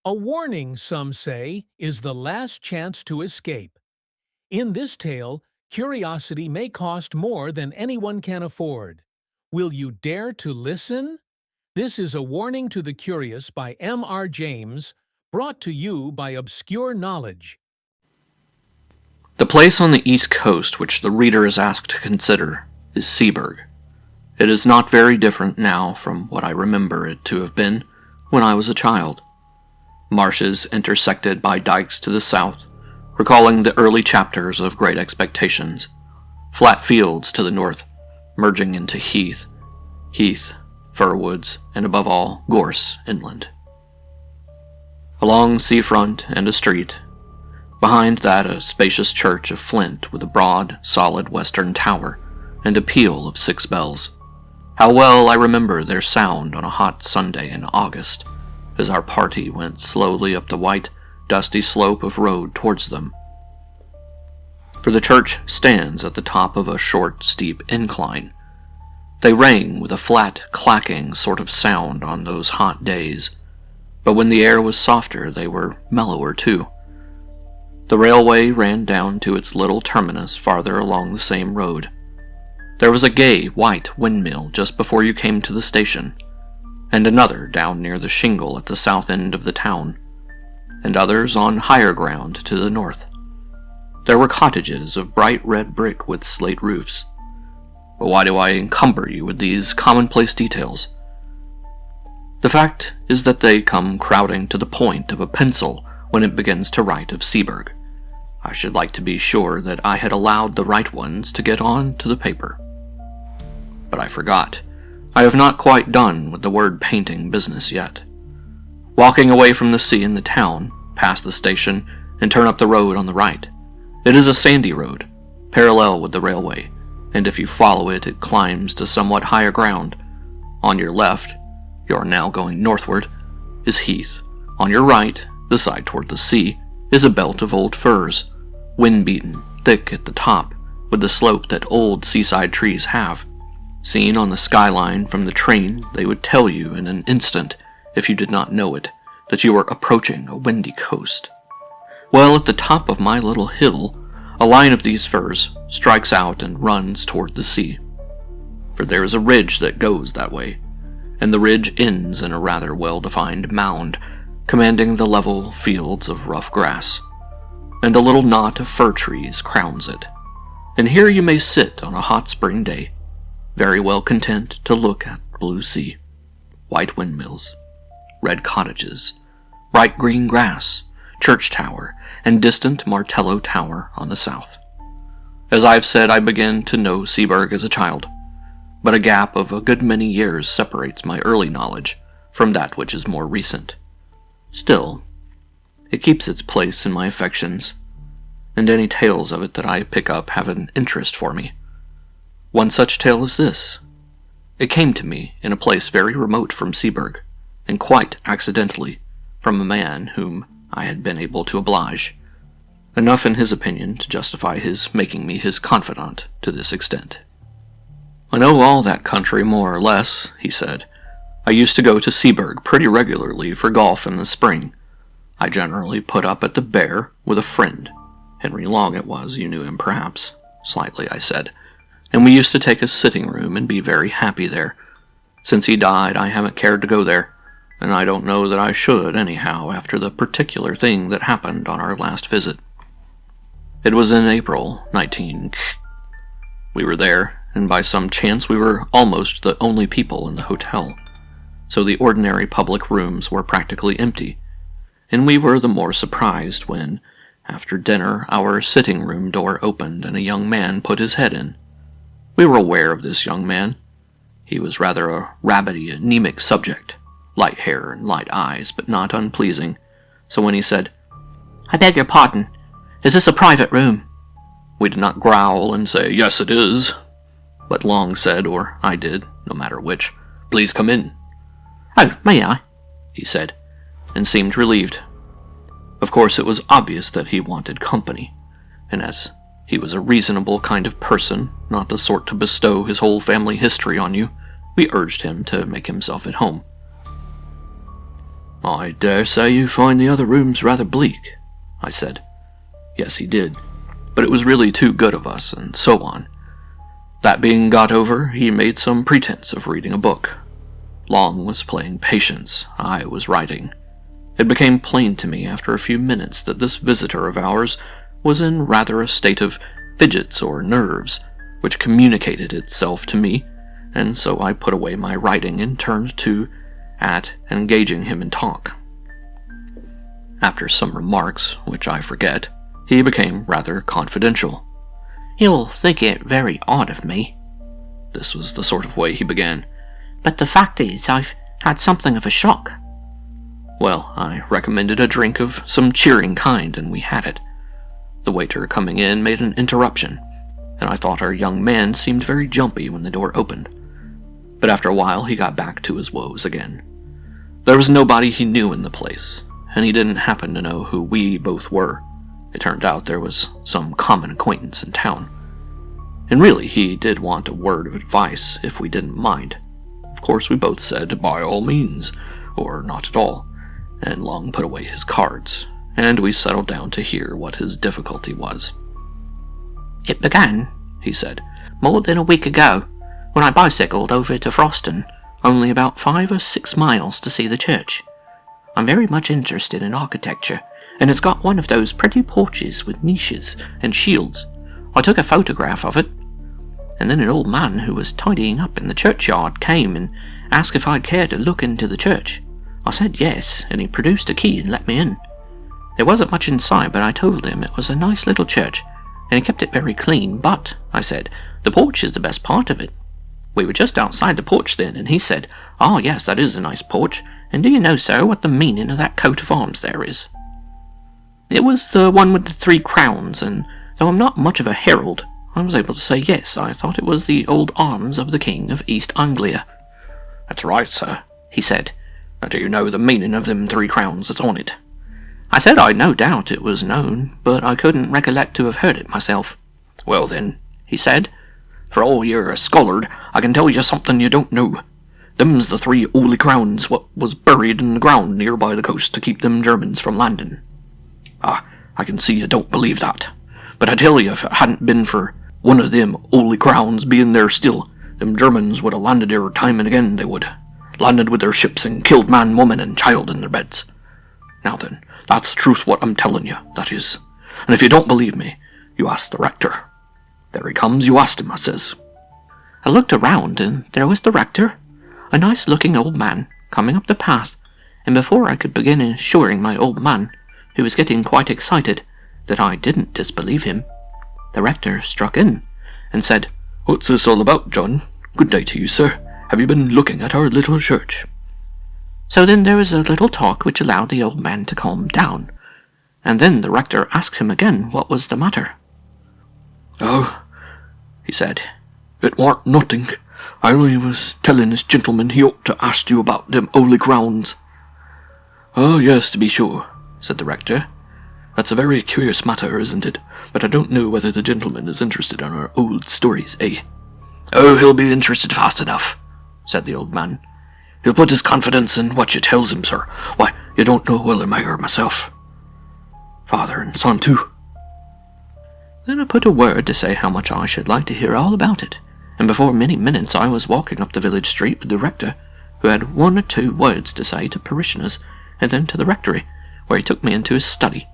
A warning, some say, is the last chance to escape. In this tale, curiosity may cost more than anyone can afford. Will you dare to listen? This is A Warning to the Curious by M.R. James, brought to you by Obscure Knowledge. The place on the East Coast which the reader is asked to consider is Seaburg. It is not very different now from what I remember it to have been when I was a child. Marshes intersected by dikes to the south, recalling the early chapters of Great Expectations. Flat fields to the north, merging into heath, fir woods, and above all, gorse inland. A long seafront and a street. Behind that, a spacious church of flint with a broad, solid western tower and a peal of 6 bells. How well I remember their sound on a hot Sunday in August, as our party went slowly up the white, dusty slope of road towards them. For the church stands at the top of a short, steep incline. They rang with a flat, clacking sort of sound on those hot days, but when the air was softer they were mellower too. The railway ran down to its little terminus farther along the same road. There was a gay, white windmill just before you came to the station, and another down near the shingle at the south end of the town, and others on higher ground to the north. There were cottages of bright red brick with slate roofs. But why do I encumber you with these commonplace details? The fact is that they come crowding to the point of a pencil when it begins to write of Seaburg. I should like to be sure that I had allowed the right ones to get on to the paper. But I forgot. I have not quite done with the word painting business yet. Walking away from the sea in the town, past the station, and turn up the road on the right. It is a sandy road, parallel with the railway, and if you follow it, it climbs to somewhat higher ground. On your left, you are now going northward, is heath. On your right, the side toward the sea, is a belt of old firs, wind-beaten, thick at the top, with the slope that old seaside trees have. Seen on the skyline from the train, they would tell you in an instant, if you did not know it, that you were approaching a windy coast. Well, at the top of my little hill, a line of these firs strikes out and runs toward the sea. For there is a ridge that goes that way, and the ridge ends in a rather well-defined mound, commanding the level fields of rough grass, and a little knot of fir trees crowns it. And here you may sit on a hot spring day, very well content to look at blue sea, white windmills, red cottages, bright green grass, church tower, and distant Martello Tower on the south. As I've said, I began to know Seaburg as a child, but a gap of a good many years separates my early knowledge from that which is more recent. Still, it keeps its place in my affections, and any tales of it that I pick up have an interest for me. One such tale is this. It came to me in a place very remote from Seaburg, and quite accidentally, from a man whom I had been able to oblige, enough in his opinion to justify his making me his confidant to this extent. "I know all that country more or less," he said. "I used to go to Seaburg pretty regularly for golf in the spring. I generally put up at the Bear with a friend. Henry Long it was, you knew him perhaps." Slightly, I said. "And we used to take a sitting room and be very happy there. Since he died, I haven't cared to go there, and I don't know that I should anyhow after the particular thing that happened on our last visit. It was in April, 19... We were there, and by some chance we were almost the only people in the hotel, so the ordinary public rooms were practically empty, and we were the more surprised when, after dinner, our sitting room door opened and a young man put his head in. We were aware of this young man. He was rather a rabbity, anemic subject, light hair and light eyes, but not unpleasing, so when he said, "I beg your pardon, is this a private room?" we did not growl and say, "Yes, it is," but Long said, or I did, no matter which, "Please come in." "Oh, may I?" he said, and seemed relieved. Of course, it was obvious that he wanted company, and as he was a reasonable kind of person, not the sort to bestow his whole family history on you, we urged him to make himself at home. I dare say you find the other rooms rather bleak, I said. Yes, he did, but it was really too good of us, and so on. That being got over, he made some pretense of reading a book. Long was playing patience, I was writing. It became plain to me after a few minutes that this visitor of ours was in rather a state of fidgets or nerves, which communicated itself to me, and so I put away my writing and turned to at engaging him in talk. After some remarks, which I forget, he became rather confidential. "You'll think it very odd of me," this was the sort of way he began, "but the fact is I've had something of a shock." Well, I recommended a drink of some cheering kind, and we had it. The waiter coming in made an interruption, and I thought our young man seemed very jumpy when the door opened. But after a while he got back to his woes again. There was nobody he knew in the place, and he didn't happen to know who we both were. It turned out there was some common acquaintance in town. And really, he did want a word of advice if we didn't mind. Of course, we both said, by all means, or not at all, and Long put away his cards, and we settled down to hear what his difficulty was. "It began," he said, "more than a week ago, when I bicycled over to Froston, only about 5 or 6 miles to see the church. I'm very much interested in architecture, and it's got one of those pretty porches with niches and shields. I took a photograph of it, and then an old man who was tidying up in the churchyard came and asked if I'd care to look into the church. I said yes, and he produced a key and let me in. There wasn't much inside, but I told him it was a nice little church, and he kept it very clean, but, I said, the porch is the best part of it. We were just outside the porch then, and he said, "Ah, yes, that is a nice porch, and do you know, sir, what the meaning of that coat of arms there is?" It was the one with the 3 crowns, and though I'm not much of a herald, I was able to say yes, I thought it was the old arms of the King of East Anglia. "That's right, sir," he said. "Now do you know the meaning of them 3 crowns that's on it?" I said I'd no doubt it was known, but I couldn't recollect to have heard it myself. "Well then," he said, "for all you're a scholard, I can tell you something you don't know. Them's the 3 holy crowns what was buried in the ground near by the coast to keep them Germans from landing." "Ah, I can see you don't believe that. But I tell you, if it hadn't been for one of them holy crowns being there still, them Germans would have landed there time and again, they would. Landed with their ships and killed man, woman, and child in their beds. Now then, that's the truth what I'm telling you, that is. And if you don't believe me, you ask the rector. There he comes, you asked him, I says." I looked around, and there was the rector, a nice-looking old man, coming up the path, and before I could begin assuring my old man, who was getting quite excited, that I didn't disbelieve him, the rector struck in, and said, "What's this all about, John? Good day to you, sir. Have you been looking at our little church?" So then there was a little talk which allowed the old man to calm down, and then the rector asked him again what was the matter. "Oh," he said, "it warn't nothing. I only was telling this gentleman he ought to ask you about them holy crowns." "Oh, yes, to be sure," said the rector. "That's a very curious matter, isn't it? But I don't know whether the gentleman is interested in our old stories, eh?" "Oh, he'll be interested fast enough," said the old man. "He'll put his confidence in what you tells him, sir. Why, you don't know Willie Mayer myself. Father and son, too." Then I put a word to say how much I should like to hear all about it, and before many minutes I was walking up the village street with the rector, who had 1 or 2 words to say to parishioners, and then to the rectory, where he took me into his study.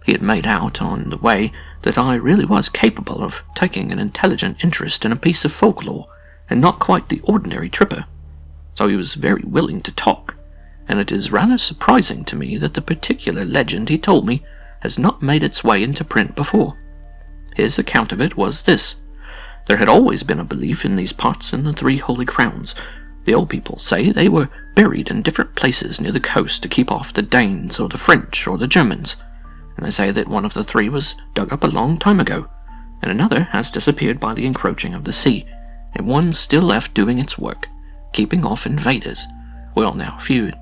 He had made out on the way that I really was capable of taking an intelligent interest in a piece of folklore, and not quite the ordinary tripper, so he was very willing to talk, and it is rather surprising to me that the particular legend he told me has not made its way into print before. His account of it was this. There had always been a belief in these parts in the 3 holy crowns. The old people say they were buried in different places near the coast to keep off the Danes or the French or the Germans, and they say that one of the 3 was dug up a long time ago, and another has disappeared by the encroaching of the sea, and one's still left doing its work, keeping off invaders. Well now, if you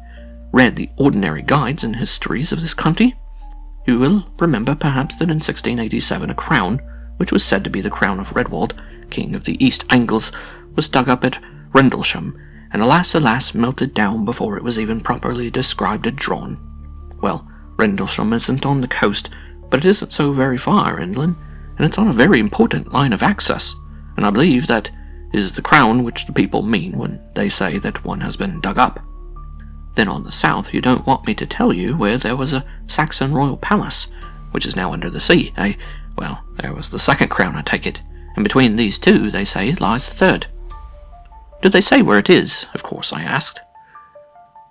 read the ordinary guides and histories of this country, you will remember perhaps that in 1687 a crown, which was said to be the crown of Redwald, king of the East Angles, was dug up at Rendlesham, and alas, melted down before it was even properly described and drawn. Well, Rendlesham isn't on the coast, but it isn't so very far inland, and it's on a very important line of access, and I believe that is the crown which the people mean when they say that one has been dug up. Then on the south you don't want me to tell you where there was a Saxon royal palace, which is now under the sea, eh? Well, there was the second crown, I take it, and between these two, they say, lies the third. Do they say where it is, of course, I asked.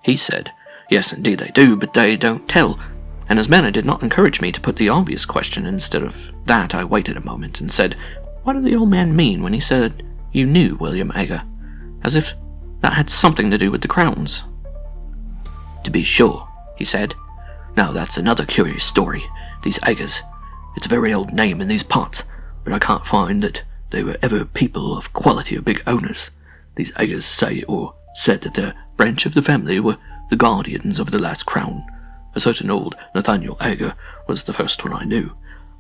He said, yes, indeed they do, but they don't tell, and as manner did not encourage me to put the obvious question. Instead of that, I waited a moment and said, what did the old man mean when he said you knew William Ager? As if that had something to do with the crowns. To be sure, he said. Now that's another curious story, these Agers. It's a very old name in these parts, but I can't find that they were ever people of quality or big owners. These Agers say or said that their branch of the family were the guardians of the last crown. A certain old Nathaniel Ager was the first one I knew.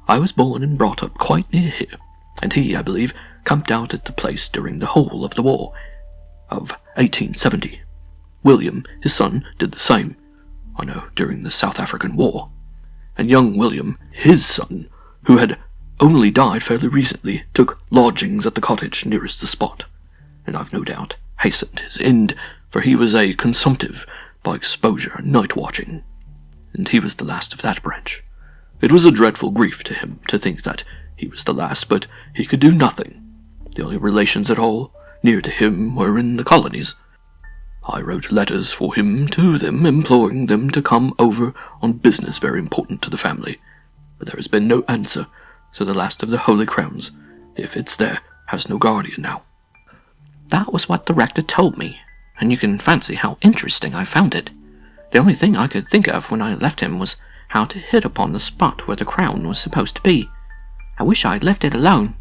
I was born and brought up quite near here, and he, I believe, camped out at the place during the whole of the war of 1870. William, his son, did the same, I know, during the South African War. And young William, his son, who had only died fairly recently, took lodgings at the cottage nearest the spot, and I've no doubt hastened his end, for he was a consumptive by exposure and night watching, and he was the last of that branch. It was a dreadful grief to him to think that he was the last, but he could do nothing. The only relations at all near to him were in the colonies. I wrote letters for him to them, imploring them to come over on business very important to the family, but there has been no answer, so the last of the Holy Crowns, if it's there, has no guardian now. That was what the rector told me, and you can fancy how interesting I found it. The only thing I could think of when I left him was how to hit upon the spot where the crown was supposed to be. I wish I'd left it alone.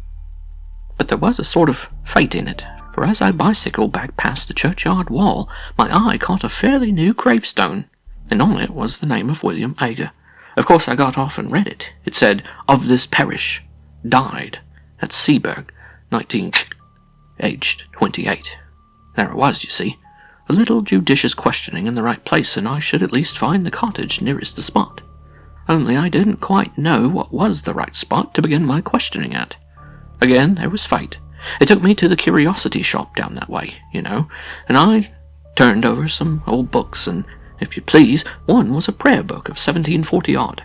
But there was a sort of fate in it, for as I bicycled back past the churchyard wall, my eye caught a fairly new gravestone, and on it was the name of William Ager. Of course I got off and read it. It said, of this parish, died at Seaburg, aged 28. There it was, you see. A little judicious questioning in the right place, and I should at least find the cottage nearest the spot. Only I didn't quite know what was the right spot to begin my questioning at. Again, there was fate. It took me to the curiosity shop down that way, you know, and I turned over some old books, and, if you please, one was a prayer book of 1740-odd,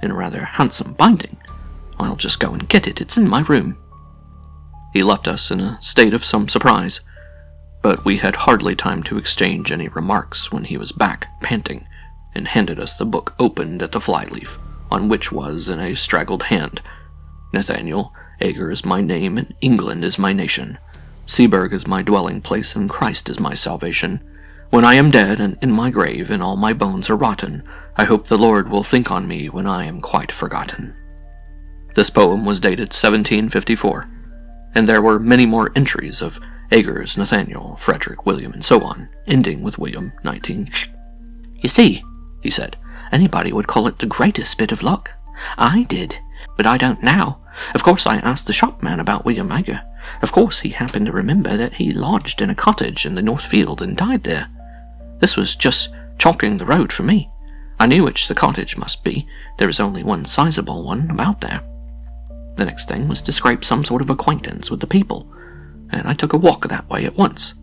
in a rather handsome binding. I'll just go and get it. It's in my room. He left us in a state of some surprise, but we had hardly time to exchange any remarks when he was back, panting, and handed us the book opened at the flyleaf, on which was, in a straggled hand, Nathaniel Ager is my name, and England is my nation. Seaburg is my dwelling place, and Christ is my salvation. When I am dead and in my grave, and all my bones are rotten, I hope the Lord will think on me when I am quite forgotten. This poem was dated 1754, and there were many more entries of Agers, Nathaniel, Frederick, William, and so on, ending with William 19. You see, he said, anybody would call it the greatest bit of luck. I did, but I don't now. Of course I asked the shopman about William Ager. Of course he happened to remember that he lodged in a cottage in the North Field and died there. This was just chalking the road for me. I knew which the cottage must be. There is only one sizable one about there. The next thing was to scrape some sort of acquaintance with the people, and I took a walk that way at once.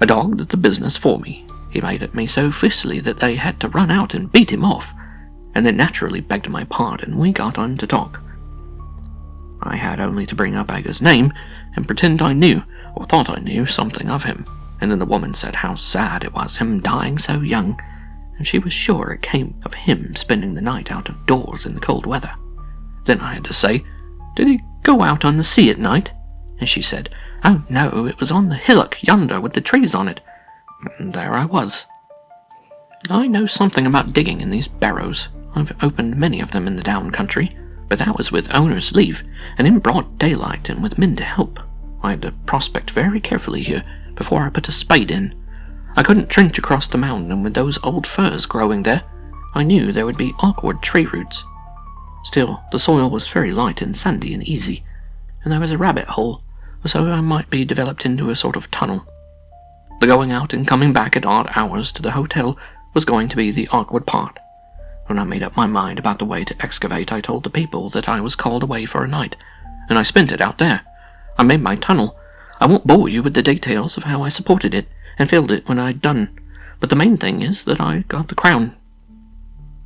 A dog did the business for me. He made at me so fiercely that they had to run out and beat him off, and then naturally begged my pardon. We got on to talk. I had only to bring up Ager's name and pretend I knew, or thought I knew, something of him, and then the woman said how sad it was, him dying so young, and she was sure it came of him spending the night out of doors in the cold weather. Then I had to say, did he go out on the sea at night? And she said, oh no, it was on the hillock yonder with the trees on it. And there I was. I know something about digging in these barrows. I've opened many of them in the down country, but that was with owner's leave, and in broad daylight and with men to help. I had to prospect very carefully here before I put a spade in. I couldn't trench across the mountain, and with those old firs growing there, I knew there would be awkward tree roots. Still, the soil was very light and sandy and easy, and there was a rabbit hole, so I might be developed into a sort of tunnel. The going out and coming back at odd hours to the hotel was going to be the awkward part. When I made up my mind about the way to excavate, I told the people that I was called away for a night, and I spent it out there. I made my tunnel. I won't bore you with the details of how I supported it and filled it when I'd done, but the main thing is that I got the crown.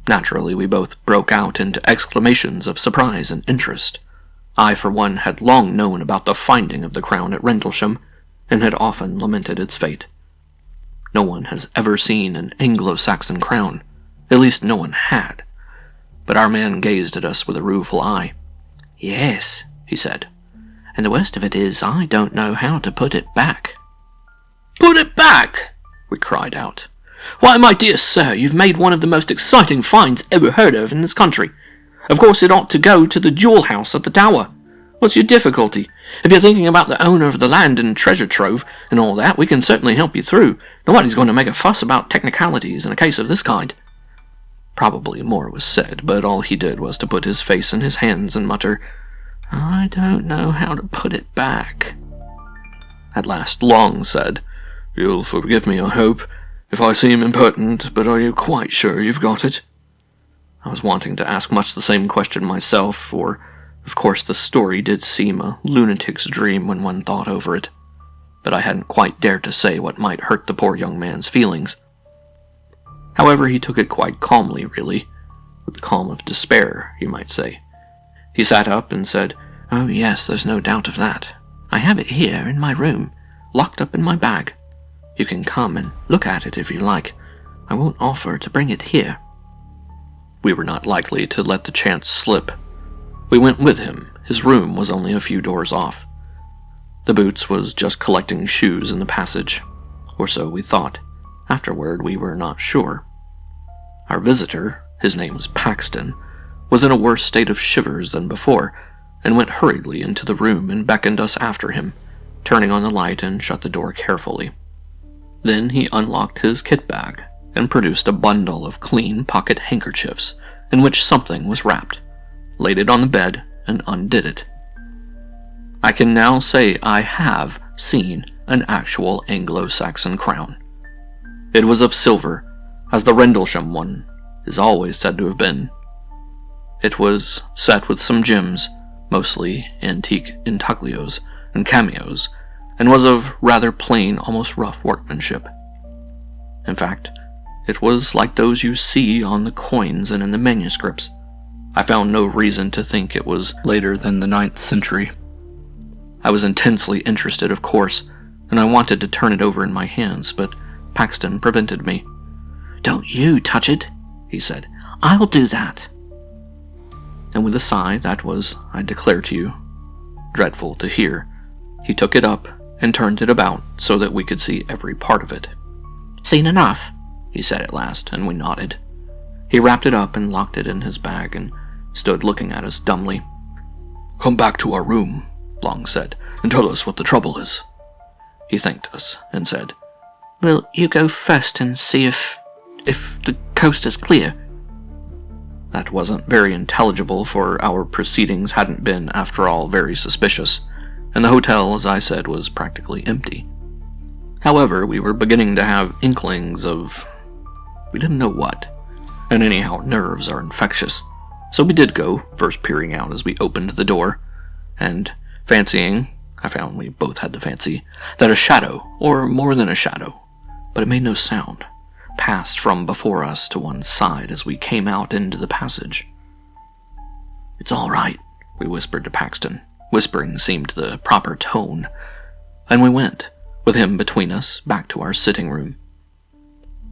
Naturally, we both broke out into exclamations of surprise and interest. I, for one, had long known about the finding of the crown at Rendlesham, and had often lamented its fate. No one has ever seen an Anglo-Saxon crown. At least no one had. But our man gazed at us with a rueful eye. "Yes," he said, "and the worst of it is I don't know how to put it back." "Put it back?" we cried out. "Why, my dear sir, you've made one of the most exciting finds ever heard of in this country. Of course it ought to go to the jewel house at the Tower. What's your difficulty? If you're thinking about the owner of the land and treasure trove and all that, we can certainly help you through. Nobody's going to make a fuss about technicalities in a case of this kind." Probably more was said, but all he did was to put his face in his hands and mutter, "I don't know how to put it back." At last Long said, "You'll forgive me, I hope, if I seem impertinent, but are you quite sure you've got it?" I was wanting to ask much the same question myself, for, of course, the story did seem a lunatic's dream when one thought over it, but I hadn't quite dared to say what might hurt the poor young man's feelings. However, he took it quite calmly, really, with the calm of despair, you might say. He sat up and said, "Oh yes, there's no doubt of that. I have it here in my room, locked up in my bag. You can come and look at it if you like. I won't offer to bring it here." We were not likely to let the chance slip. We went with him. His room was only a few doors off. The Boots was just collecting shoes in the passage, or so we thought. Afterward, we were not sure. Our visitor, his name was Paxton, was in a worse state of shivers than before, and went hurriedly into the room and beckoned us after him, turning on the light and shut the door carefully. Then he unlocked his kit bag and produced a bundle of clean pocket handkerchiefs in which something was wrapped, laid it on the bed, and undid it. I can now say I have seen an actual Anglo-Saxon crown. It was of silver, as the Rendlesham one is always said to have been. It was set with some gems, mostly antique intaglios and cameos, and was of rather plain, almost rough workmanship. In fact, it was like those you see on the coins and in the manuscripts. I found no reason to think it was later than the 9th century. I was intensely interested, of course, and I wanted to turn it over in my hands, but Paxton prevented me. "Don't you touch it," he said. "I'll do that." And with a sigh that was, I declare to you, dreadful to hear, he took it up and turned it about so that we could see every part of it. "Seen enough?" he said at last, and we nodded. He wrapped it up and locked it in his bag and stood looking at us dumbly. "Come back to our room," Long said, "and tell us what the trouble is." He thanked us and said, "Will you go first and see if the coast is clear?" That wasn't very intelligible, for our proceedings hadn't been, after all, very suspicious, and the hotel, as I said, was practically empty. However, we were beginning to have inklings of... we didn't know what, and anyhow, nerves are infectious. So we did go, first peering out as we opened the door, and fancying, I found we both had the fancy, that a shadow, or more than a shadow, but it made no sound, passed from before us to one side as we came out into the passage. "It's all right," we whispered to Paxton. Whispering seemed the proper tone, and we went, with him between us, back to our sitting room.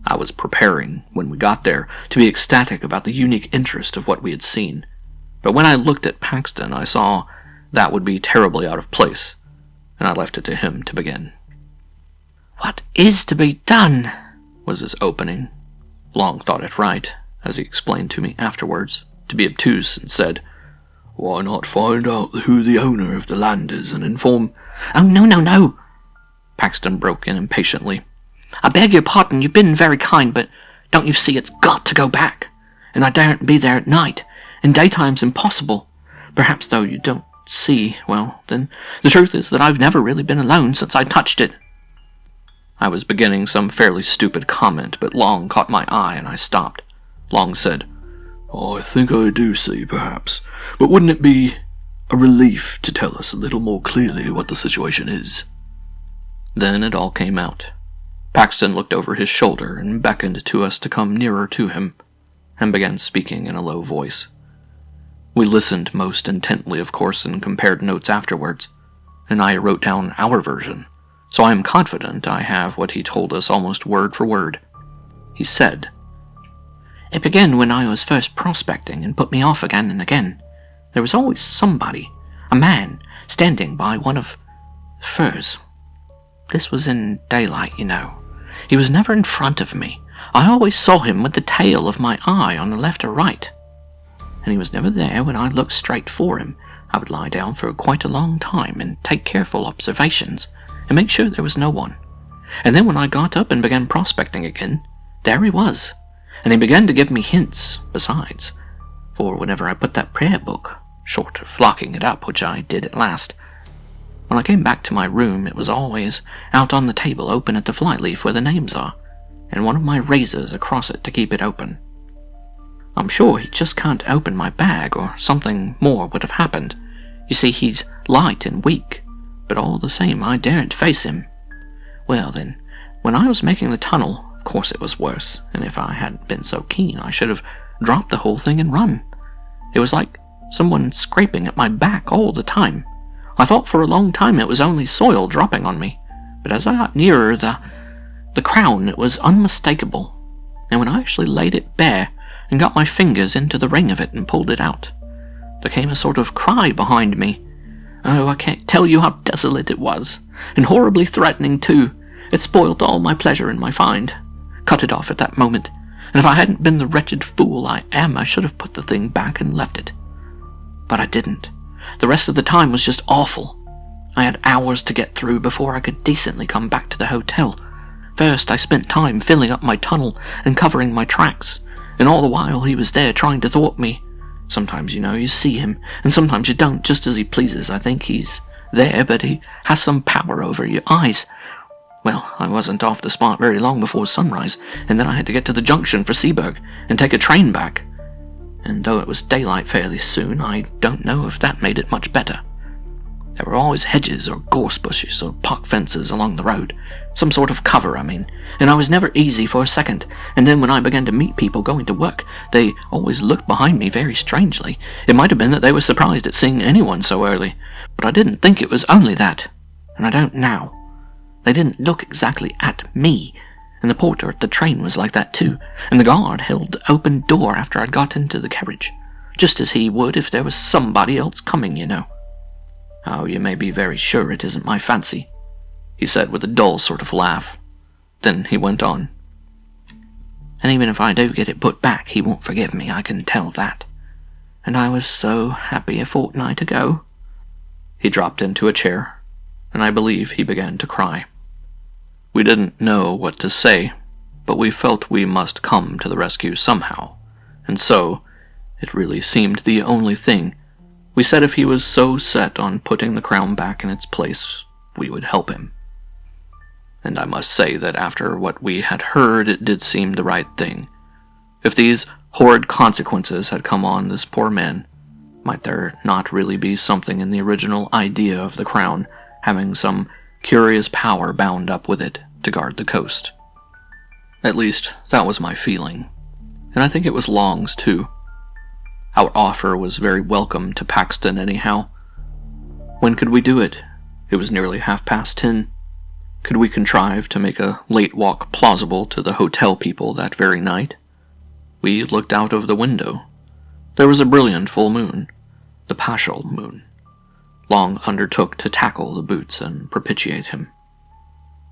I was preparing, when we got there, to be ecstatic about the unique interest of what we had seen, but when I looked at Paxton, I saw that would be terribly out of place, and I left it to him to begin. "What is to be done?" was his opening. Long thought it right, as he explained to me afterwards, to be obtuse, and said, "Why not find out who the owner of the land is and inform—" "Oh, no, Paxton broke in impatiently. "I beg your pardon, you've been very kind, but don't you see it's got to go back? And I daren't be there at night, and daytime's impossible. Perhaps, though, you don't see, well, then, the truth is that I've never really been alone since I touched it." I was beginning some fairly stupid comment, but Long caught my eye and I stopped. Long said, "Oh, I think I do see, perhaps. But wouldn't it be a relief to tell us a little more clearly what the situation is?" Then it all came out. Paxton looked over his shoulder and beckoned to us to come nearer to him, and began speaking in a low voice. We listened most intently, of course, and compared notes afterwards, and I wrote down our version, so I am confident I have what he told us almost word for word. He said, "It began when I was first prospecting and put me off again and again. There was always somebody, a man, standing by one of the firs. This was in daylight, you know. He was never in front of me. I always saw him with the tail of my eye on the left or right. And he was never there when I looked straight for him. I would lie down for quite a long time and take careful observations and make sure there was no one. And then when I got up and began prospecting again, there he was. And he began to give me hints, besides. For whenever I put that prayer book, short of locking it up, which I did at last, when I came back to my room, it was always out on the table open at the flyleaf where the names are, and one of my razors across it to keep it open. I'm sure he just can't open my bag, or something more would have happened. You see, he's light and weak, but all the same I daren't face him. Well then, when I was making the tunnel, of course it was worse, and if I hadn't been so keen I should have dropped the whole thing and run. It was like someone scraping at my back all the time. I thought for a long time it was only soil dropping on me, but as I got nearer the crown, it was unmistakable, and when I actually laid it bare and got my fingers into the ring of it and pulled it out, there came a sort of cry behind me. Oh, I can't tell you how desolate it was, and horribly threatening too. It spoilt all my pleasure in my find. Cut it off at that moment, and if I hadn't been the wretched fool I am, I should have put the thing back and left it. But I didn't. The rest of the time was just awful. I had hours to get through before I could decently come back to the hotel. First, I spent time filling up my tunnel and covering my tracks, and all the while he was there trying to thwart me. Sometimes, you see him, and sometimes you don't, just as he pleases. I think he's there, but he has some power over your eyes. Well, I wasn't off the spot very long before sunrise, and then I had to get to the junction for Seaburg and take a train back. And though it was daylight fairly soon, I don't know if that made it much better. There were always hedges or gorse bushes or park fences along the road, some sort of cover, and I was never easy for a second, and then when I began to meet people going to work, they always looked behind me very strangely. It might have been that they were surprised at seeing anyone so early, but I didn't think it was only that, and I don't now. They didn't look exactly at me, and the porter at the train was like that too, and the guard held the open door after I'd got into the carriage, just as he would if there was somebody else coming. Oh, you may be very sure it isn't my fancy, he said with a dull sort of laugh. Then he went on. And even if I do get it put back, he won't forgive me, I can tell that. And I was so happy a fortnight ago. He dropped into a chair, and I believe he began to cry. We didn't know what to say, but we felt we must come to the rescue somehow, and so, it really seemed the only thing, we said if he was so set on putting the crown back in its place, we would help him. And I must say that after what we had heard, it did seem the right thing. If these horrid consequences had come on this poor man, might there not really be something in the original idea of the crown having some curious power bound up with it to guard the coast? At least, that was my feeling, and I think it was Long's too. Our offer was very welcome to Paxton anyhow. When could we do it? It was nearly 10:30. Could we contrive to make a late walk plausible to the hotel people that very night? We looked out of the window. There was a brilliant full moon, the Paschal moon. Long undertook to tackle the boots and propitiate him.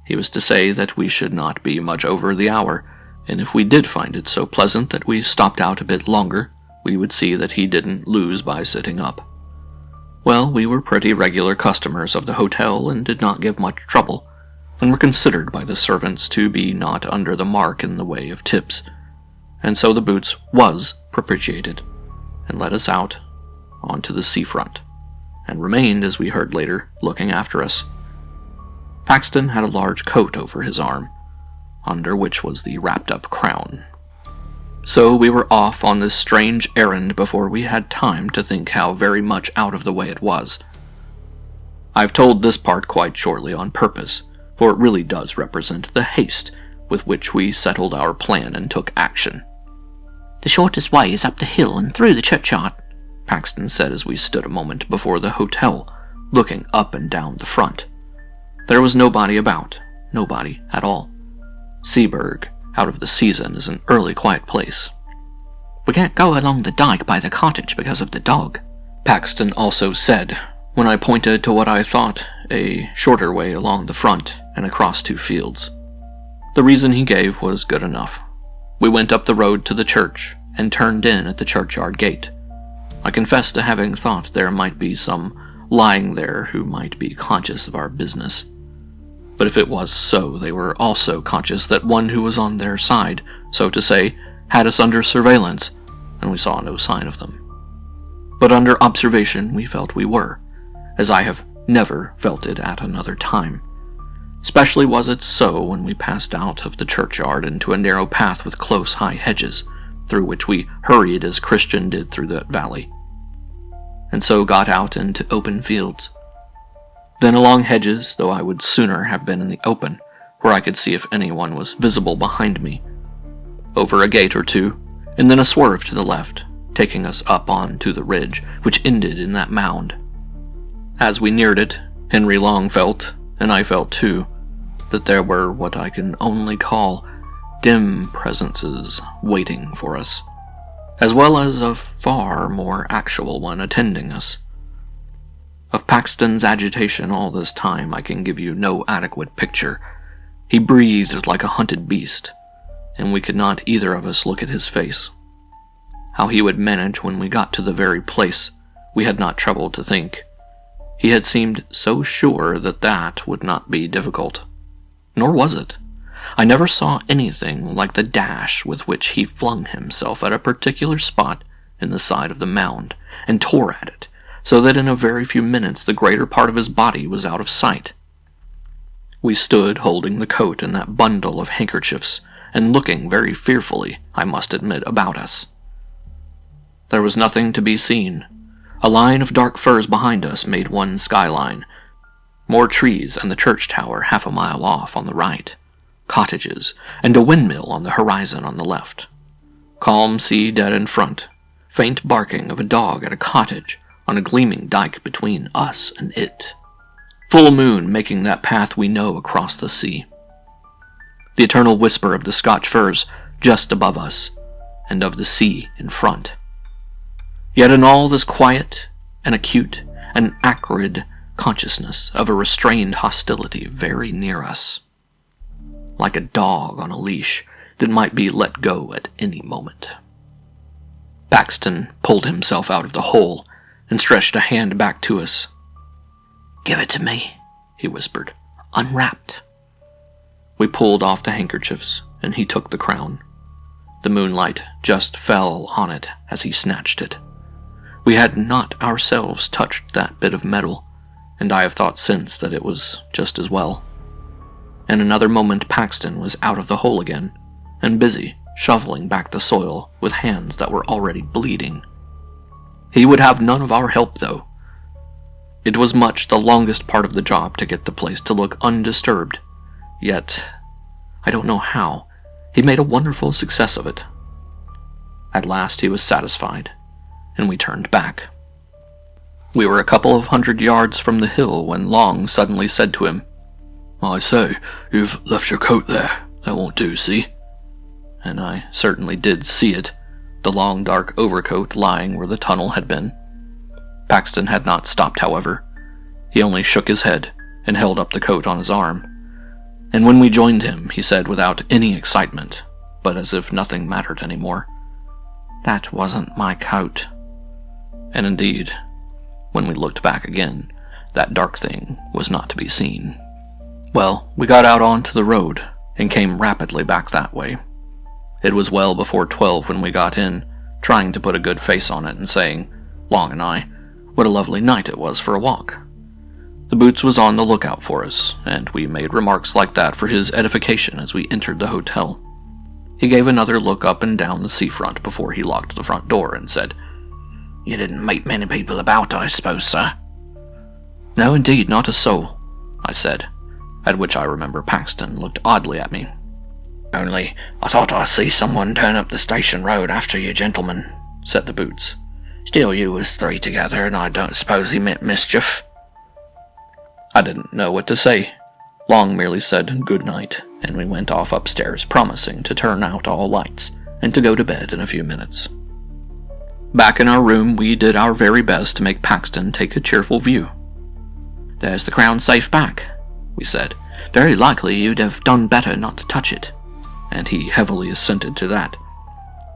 He was to say that we should not be much over the hour, and if we did find it so pleasant that we stopped out a bit longer, we would see that he didn't lose by sitting up. Well, we were pretty regular customers of the hotel and did not give much trouble, and were considered by the servants to be not under the mark in the way of tips, and so the boots was propitiated, and led us out onto the seafront, and remained, as we heard later, looking after us. Paxton had a large coat over his arm, under which was the wrapped-up crown. So we were off on this strange errand before we had time to think how very much out of the way it was. I've told this part quite shortly on purpose, for it really does represent the haste with which we settled our plan and took action. "The shortest way is up the hill and through the churchyard," Paxton said as we stood a moment before the hotel, looking up and down the front. There was nobody about, nobody at all. Seaburg, out of the season, is an early quiet place. "We can't go along the dike by the cottage because of the dog," Paxton also said, when I pointed to what I thought a shorter way along the front and across 2 fields. The reason he gave was good enough. We went up the road to the church and turned in at the churchyard gate. I confess to having thought there might be some lying there who might be conscious of our business. But if it was so, they were also conscious that one who was on their side, so to say, had us under surveillance, and we saw no sign of them. But under observation we felt we were, as I have never felt it at another time. Especially was it so when we passed out of the churchyard into a narrow path with close high hedges, through which we hurried as Christian did through that valley, and so got out into open fields. Then along hedges, though I would sooner have been in the open, where I could see if anyone was visible behind me. Over a gate or 2, and then a swerve to the left, taking us up on to the ridge, which ended in that mound. As we neared it, Henry Long felt, and I felt too, that there were what I can only call dim presences waiting for us, as well as a far more actual one attending us. Of Paxton's agitation all this time I can give you no adequate picture. He breathed like a hunted beast, and we could not either of us look at his face. How he would manage when we got to the very place, we had not troubled to think. He had seemed so sure that that would not be difficult. Nor was it. I never saw anything like the dash with which he flung himself at a particular spot in the side of the mound, and tore at it, so that in a very few minutes the greater part of his body was out of sight. We stood holding the coat and that bundle of handkerchiefs, and looking very fearfully, I must admit, about us. There was nothing to be seen. A line of dark firs behind us made one skyline. More trees and the church tower half a mile off on the right. Cottages, and a windmill on the horizon on the left. Calm sea dead in front. Faint barking of a dog at a cottage on a gleaming dike between us and it. Full moon making that path we know across the sea. The eternal whisper of the Scotch firs just above us, and of the sea in front. Yet in all this quiet and acute and acrid consciousness of a restrained hostility very near us, like a dog on a leash that might be let go at any moment. Paxton pulled himself out of the hole and stretched a hand back to us. "Give it to me," he whispered, "unwrapped." We pulled off the handkerchiefs, and he took the crown. The moonlight just fell on it as he snatched it. We had not ourselves touched that bit of metal, and I have thought since that it was just as well. In another moment Paxton was out of the hole again, and busy shoveling back the soil with hands that were already bleeding. He would have none of our help, though. It was much the longest part of the job to get the place to look undisturbed, yet, I don't know how, he made a wonderful success of it. At last he was satisfied, and we turned back. We were a couple of 100 yards from the hill when Long suddenly said to him, "I say, you've left your coat there. That won't do, see?" And I certainly did see it, the long dark overcoat lying where the tunnel had been. Paxton had not stopped, however. He only shook his head and held up the coat on his arm. And when we joined him, he said without any excitement, but as if nothing mattered any more, "That wasn't my coat." And indeed, when we looked back again, that dark thing was not to be seen. Well, we got out onto the road and came rapidly back that way. It was well before 12 when we got in, trying to put a good face on it and saying, Long and I, what a lovely night it was for a walk. The Boots was on the lookout for us, and we made remarks like that for his edification as we entered the hotel. He gave another look up and down the seafront before he locked the front door and said, "You didn't meet many people about, I suppose, sir?" "No, indeed, not a soul," I said, at which I remember Paxton looked oddly at me. "Only I thought I see someone turn up the station road after you gentlemen," said the Boots. "Still, you was three together, and I don't suppose he meant mischief." I didn't know what to say. Long merely said good night, and we went off upstairs, promising to turn out all lights and to go to bed in a few minutes. Back in our room, we did our very best to make Paxton take a cheerful view. "There's the crown safe back," we said. "Very likely you'd have done better not to touch it." And he heavily assented to that.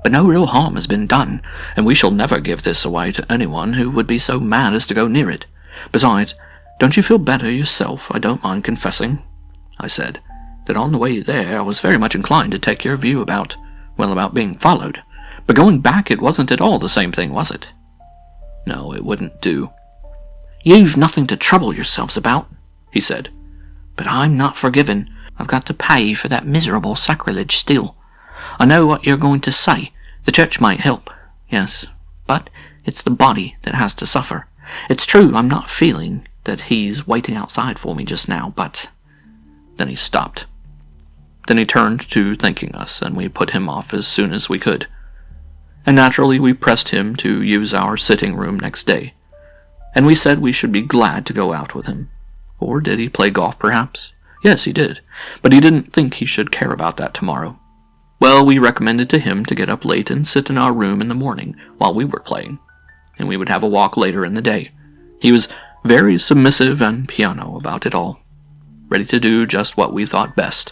"But no real harm has been done, and we shall never give this away to anyone who would be so mad as to go near it. Besides, don't you feel better yourself, I don't mind confessing," I said, "that on the way there I was very much inclined to take your view about being followed. But going back it wasn't at all the same thing, was it?" "No, it wouldn't do." "You've nothing to trouble yourselves about," he said. "But I'm not forgiven. I've got to pay for that miserable sacrilege still. I know what you're going to say. The church might help. Yes, but it's the body that has to suffer. It's true I'm not feeling that he's waiting outside for me just now, but—" Then he stopped. Then he turned to thanking us, and we put him off as soon as we could. And naturally we pressed him to use our sitting room next day, and we said we should be glad to go out with him. Or did he play golf, perhaps? Yes, he did, but he didn't think he should care about that tomorrow. Well, we recommended to him to get up late and sit in our room in the morning while we were playing, and we would have a walk later in the day. He was very submissive and piano about it all, ready to do just what we thought best,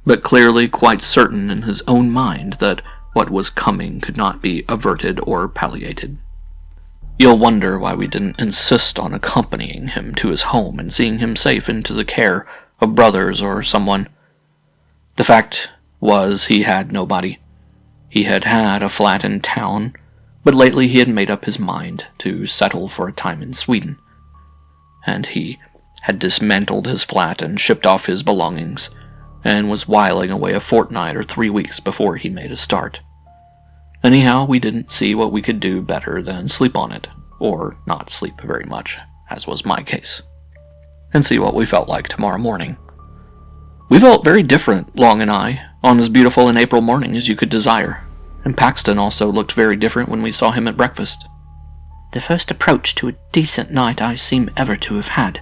but clearly quite certain in his own mind that what was coming could not be averted or palliated. You'll wonder why we didn't insist on accompanying him to his home and seeing him safe into the care of brothers or someone. The fact was he had nobody. He had had a flat in town, but lately he had made up his mind to settle for a time in Sweden, and he had dismantled his flat and shipped off his belongings, and was whiling away a fortnight or 3 weeks before he made a start. Anyhow, we didn't see what we could do better than sleep on it, or not sleep very much, as was my case, and see what we felt like tomorrow morning. We felt very different, Long and I, on as beautiful an April morning as you could desire, and Paxton also looked very different when we saw him at breakfast. "The first approach to a decent night I seem ever to have had,"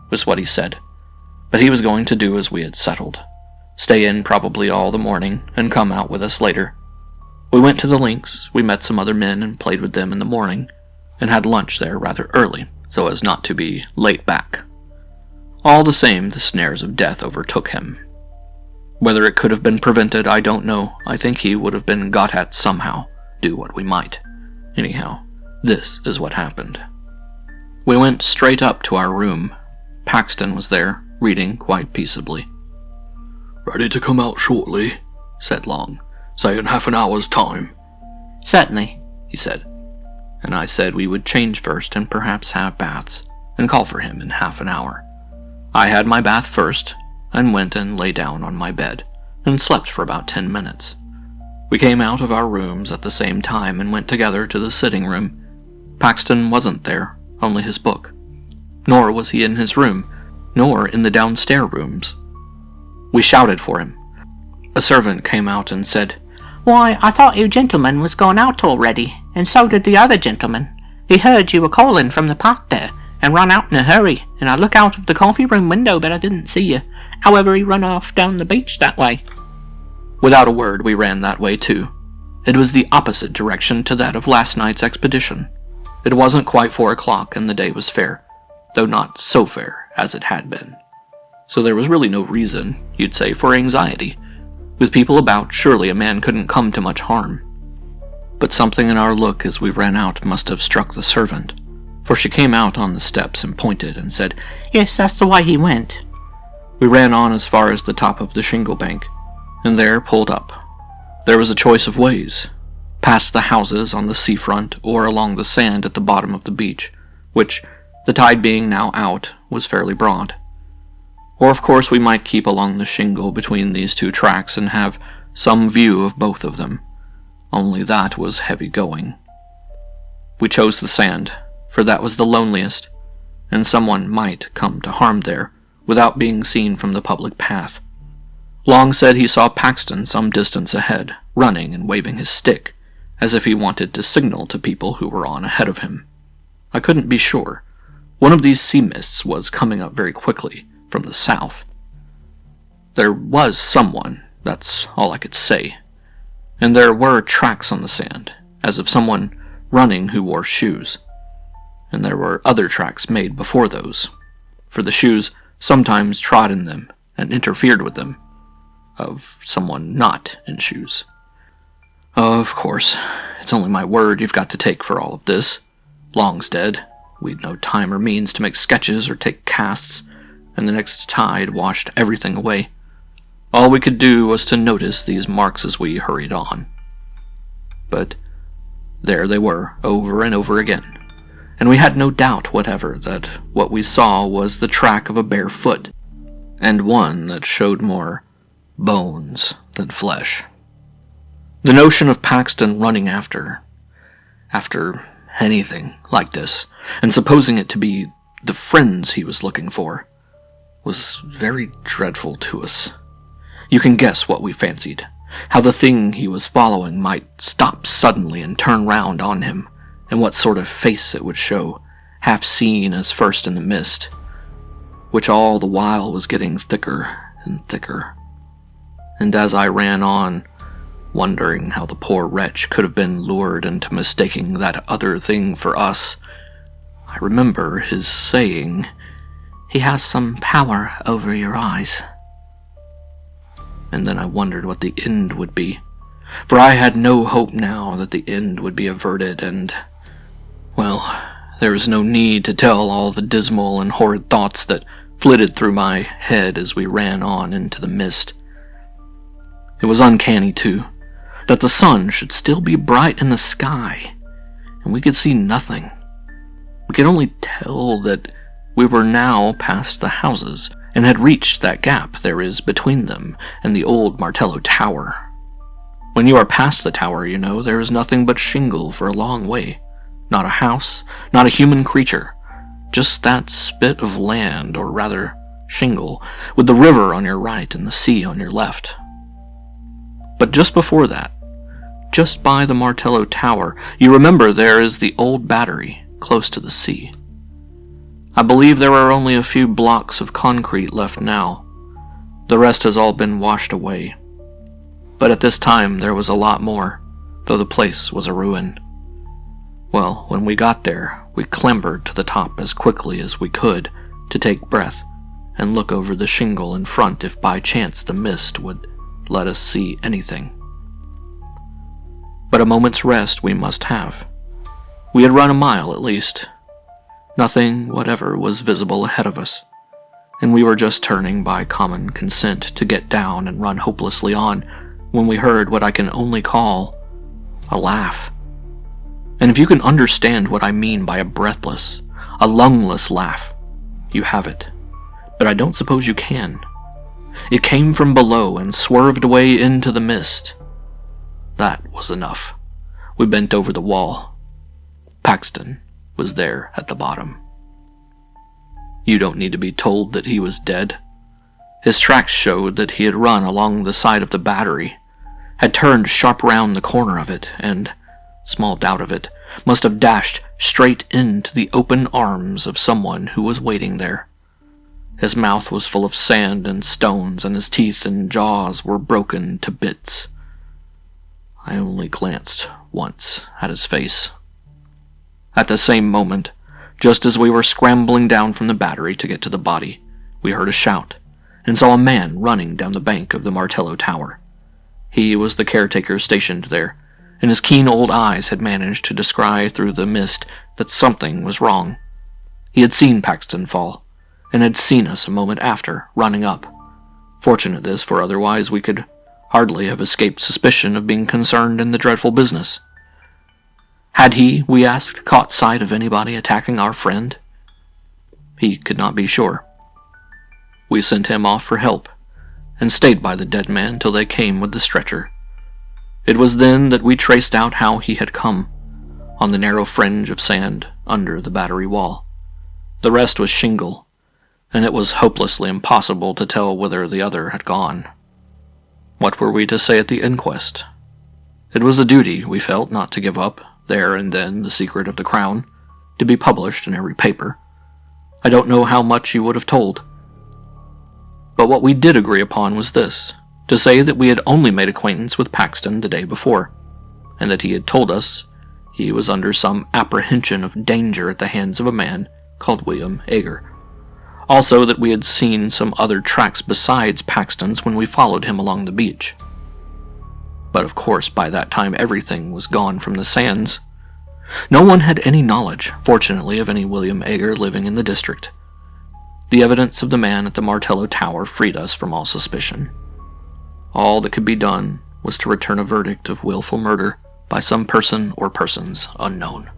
was what he said, but he was going to do as we had settled, stay in probably all the morning and come out with us later. We went to the links, we met some other men and played with them in the morning, and had lunch there rather early, so as not to be late back. All the same, the snares of death overtook him. Whether it could have been prevented, I don't know. I think he would have been got at somehow, do what we might. Anyhow, this is what happened. We went straight up to our room. Paxton was there, reading quite peaceably. "Ready to come out shortly," said Long. "Say in half an hour's time." "Certainly," he said, and I said we would change first and perhaps have baths, and call for him in half an hour. I had my bath first, and went and lay down on my bed, and slept for about 10 minutes. We came out of our rooms at the same time and went together to the sitting room. Paxton wasn't there, only his book. Nor was he in his room, nor in the downstairs rooms. We shouted for him. A servant came out and said, "Why, I thought you gentlemen was gone out already, and so did the other gentleman. He heard you were calling from the park there, and run out in a hurry, and I looked out of the coffee-room window, but I didn't see you. However, he run off down the beach that way." Without a word, we ran that way too. It was the opposite direction to that of last night's expedition. It wasn't quite 4 o'clock, and the day was fair, though not so fair as it had been. So there was really no reason, you'd say, for anxiety. With people about, surely a man couldn't come to much harm. But something in our look as we ran out must have struck the servant, for she came out on the steps and pointed and said, "Yes, that's the way he went." We ran on as far as the top of the shingle bank, and there pulled up. There was a choice of ways, past the houses on the seafront or along the sand at the bottom of the beach, which, the tide being now out, was fairly broad. Or of course we might keep along the shingle between these two tracks and have some view of both of them, only that was heavy going. We chose the sand, for that was the loneliest, and someone might come to harm there without being seen from the public path. Long said he saw Paxton some distance ahead, running and waving his stick, as if he wanted to signal to people who were on ahead of him. I couldn't be sure. One of these sea mists was coming up very quickly from the south. There was someone, that's all I could say, and there were tracks on the sand, as of someone running who wore shoes. And there were other tracks made before those, for the shoes sometimes trod in them and interfered with them, of someone not in shoes. Of course, it's only my word you've got to take for all of this. Long's dead. We'd no time or means to make sketches or take casts, and the next tide washed everything away. All we could do was to notice these marks as we hurried on. But there they were, over and over again, and we had no doubt whatever that what we saw was the track of a bare foot, and one that showed more bones than flesh. The notion of Paxton running after anything like this, and supposing it to be the friends he was looking for, was very dreadful to us. You can guess what we fancied, how the thing he was following might stop suddenly and turn round on him, and what sort of face it would show, half seen as first in the mist, which all the while was getting thicker and thicker. And as I ran on, wondering how the poor wretch could have been lured into mistaking that other thing for us, I remember his saying, "He has some power over your eyes." And then I wondered what the end would be, for I had no hope now that the end would be averted, and, well, there was no need to tell all the dismal and horrid thoughts that flitted through my head as we ran on into the mist. It was uncanny, too, that the sun should still be bright in the sky, and we could see nothing. We could only tell that we were now past the houses, and had reached that gap there is between them and the old Martello Tower. When you are past the tower, you know, there is nothing but shingle for a long way. Not a house, not a human creature, just that spit of land, or rather shingle, with the river on your right and the sea on your left. But just before that, just by the Martello Tower, you remember there is the old battery, close to the sea. I believe there are only a few blocks of concrete left now. The rest has all been washed away. But at this time there was a lot more, though the place was a ruin. Well, when we got there, we clambered to the top as quickly as we could to take breath and look over the shingle in front if by chance the mist would let us see anything. But a moment's rest we must have. We had run a mile at least. Nothing whatever was visible ahead of us, and we were just turning by common consent to get down and run hopelessly on when we heard what I can only call a laugh. And if you can understand what I mean by a breathless, a lungless laugh, you have it. But I don't suppose you can. It came from below and swerved away into the mist. That was enough. We bent over the wall. Paxton was there at the bottom. You don't need to be told that he was dead. His tracks showed that he had run along the side of the battery, had turned sharp round the corner of it, and, small doubt of it, must have dashed straight into the open arms of someone who was waiting there. His mouth was full of sand and stones, and his teeth and jaws were broken to bits. I only glanced once at his face. At the same moment, just as we were scrambling down from the battery to get to the body, we heard a shout, and saw a man running down the bank of the Martello Tower. He was the caretaker stationed there, and his keen old eyes had managed to descry through the mist that something was wrong. He had seen Paxton fall, and had seen us a moment after, running up. Fortunate this, for otherwise we could hardly have escaped suspicion of being concerned in the dreadful business. Had he, we asked, caught sight of anybody attacking our friend? He could not be sure. We sent him off for help, and stayed by the dead man till they came with the stretcher. It was then that we traced out how he had come, on the narrow fringe of sand under the battery wall. The rest was shingle, and it was hopelessly impossible to tell whither the other had gone. What were we to say at the inquest? It was a duty, we felt, not to give up, there and then, the secret of the crown, to be published in every paper. I don't know how much he would have told. But what we did agree upon was this, to say that we had only made acquaintance with Paxton the day before, and that he had told us he was under some apprehension of danger at the hands of a man called William Ager. Also that we had seen some other tracks besides Paxton's when we followed him along the beach. But of course by that time everything was gone from the sands. No one had any knowledge, fortunately, of any William Ager living in the district. The evidence of the man at the Martello Tower freed us from all suspicion. All that could be done was to return a verdict of willful murder by some person or persons unknown.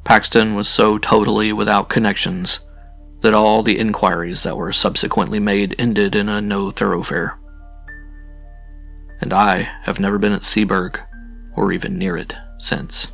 Paxton was so totally without connections that all the inquiries that were subsequently made ended in a no thoroughfare. And I have never been at Seaburg, or even near it, since.